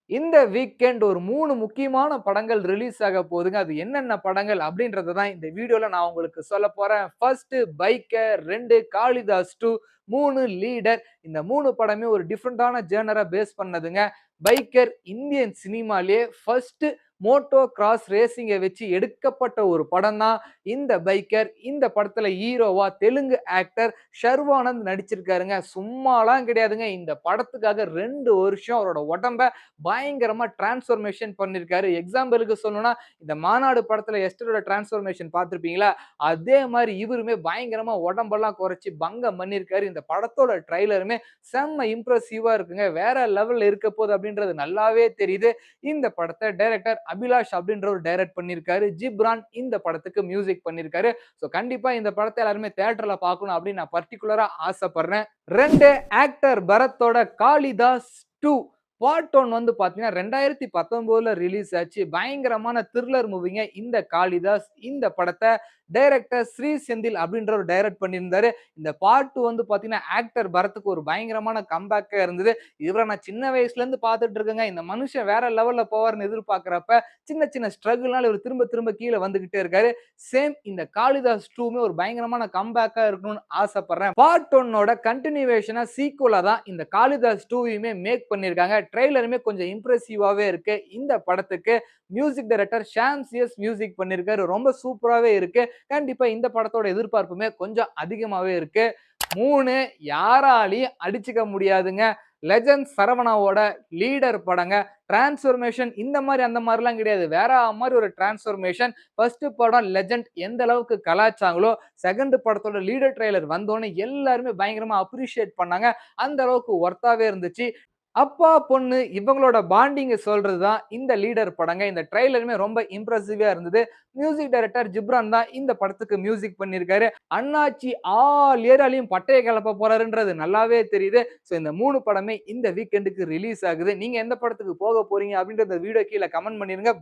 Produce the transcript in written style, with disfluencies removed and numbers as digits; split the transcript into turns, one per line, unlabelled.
இந்த வீக்கெண்ட் ஒரு 3 முக்கியமான படங்கள் ரிலீஸ் ஆக போகுதுங்க. அது என்னென்ன படங்கள் அப்படின்றத தான் இந்த வீடியோல நான் உங்களுக்கு சொல்லப் போறேன். First biker, 2 Kalidas 2, 3 leader. இந்த 3 படமே ஒரு டிஃபரண்டான ஜர்னர பேஸ் பண்ணதுங்க. பைக்கர் இந்தியன் சினிமாலயே ஃபர்ஸ்ட் மோட்டோ கிராஸ் ரேசிங்க வச்சு எடுக்கப்பட்ட ஒரு படம் தான் இந்த பைக்கர். இந்த படத்துல ஹீரோவா தெலுங்கு ஆக்டர் ஷர்வானந்த் நடிச்சிருக்காருங்க. சும்மாலாம் கிடையாதுங்க. இந்த படத்துக்காக 2 வருஷம் அவரோட உடம்ப பயங்கரமா டிரான்ஸ்ஃபர்மேஷன் பண்ணியிருக்காரு. எக்ஸாம்பிளுக்கு சொல்லணும்னா, இந்த மாநாடு படத்துல எஸ்டரோட டிரான்ஸ்ஃபர்மேஷன் பார்த்திருப்பீங்களா? அதே மாரி இவருமே பயங்கரமா உடம்பெல்லாம் குறைச்சு பங்கம் பண்ணியிருக்காரு. இந்த படத்தோட ட்ரெய்லருமே செம்ம இம்ப்ரசிவா இருக்குங்க. வேற லெவல்ல இருக்க போகுது அப்படின்றது நல்லாவே தெரியுது. இந்த படத்த டைரக்டர் அபிலாஷ் அப்படின்றவர் டைரக்ட் பண்ணியிருக்காரு. ஜிப்ரான் இந்த படத்துக்கு மியூசிக் பண்ணியிருக்காரு. ஸோ கண்டிப்பா இந்த படத்த எல்லாருமே தியேட்டர்ல பார்க்கணும் அப்படின்னு நான் பர்ட்டிகுலரா ஆசைப்படுறேன். 2 ஆக்டர் பரத்தோட காளிதாஸ் 2 பார்ட் 1 வந்து பார்த்தீங்கன்னா 2019ல ரிலீஸ் ஆச்சு. பயங்கரமான த்ரில்லர் மூவிங்க இந்த காளிதாஸ். இந்த படத்த டைரக்டர் ஸ்ரீ செந்தில் அப்படின்றவர் டைரக்ட் பண்ணியிருந்தாரு. இந்த பார்ட் 2 வந்து பார்த்தீங்கன்னா ஆக்டர் பரத்துக்கு ஒரு பயங்கரமான கம்பேக்கா இருந்தது. இவர நான் சின்ன வயசுல இருந்து பார்த்துட்டு இருக்கேங்க. இந்த மனுஷன் வேற லெவல்ல போவார்ன்னு எதிர்பார்க்கிறப்ப சின்ன சின்ன ஸ்ட்ரகிள்னால இவர் திரும்ப திரும்ப கீழ வந்துகிட்டே இருக்காரு. சேம் இந்த காளிதாஸ் 2மே ஒரு பயங்கரமான கம்பேக்கா இருக்கணும்னு ஆசைப்படுறேன். பார்ட் 1ஓட கன்டினியூவேஷனா சீக்வலா தான் இந்த காளிதாஸ் 2யுமே மேக் பண்ணியிருக்காங்க. ட்ரெய்லருமே கொஞ்சம் இம்ப்ரெசிவாவே இருக்கு. இந்த படத்துக்கு music director Sam CS music பண்ணியிருக்காரு. ரொம்ப சூப்பராவே இருக்கு. கண்டிப்பா இந்த படத்தோட எதிர்பார்ப்புமே கொஞ்சம் அதிகமாவே இருக்கு. 3 யாராலயும் அடிச்சுக்க முடியாதுங்க. லெஜண்ட் சரவணாவோட லீடர் படங்க. டிரான்ஸ்ஃபர்மேஷன் இந்த மாரி அந்த மாரிலாம் கிடையாது. வேற மாரி ஒரு டிரான்ஸ்ஃபர்மேஷன். ஃபர்ஸ்ட் படம் லெஜண்ட் எந்த அளவுக்கு கலாய்ச்சாங்களோ, செகண்ட் படத்தோட லீடர் ட்ரெய்லர் வந்தோனே எல்லாருமே பயங்கரமா அப்ரிஷியேட் பண்ணாங்க. அந்த அளவுக்கு ஒர்த்தாவே இருந்துச்சு. அப்பா, பொண்ணு இவங்களோட பாண்டிங்க சொல்றது தான் இந்த லீடர் படங்க. இந்த ட்ரெய்லருமே ரொம்ப இம்ப்ரெசிவா இருந்தது. மியூசிக் டைரக்டர் ஜிப்ரான் தான் இந்த படத்துக்கு மியூசிக் பண்ணியிருக்காரு. அண்ணாச்சி ஆல் ஏரியாலயும் பட்டைய கிளப்ப போறாருன்றது நல்லாவே தெரியுது. ஸோ இந்த 3 படமே இந்த வீக்கெண்டுக்கு ரிலீஸ் ஆகுது. நீங்க எந்த படத்துக்கு போக போறீங்க அப்படின்றத வீடியோ கீழ கமெண்ட் பண்ணிருங்க.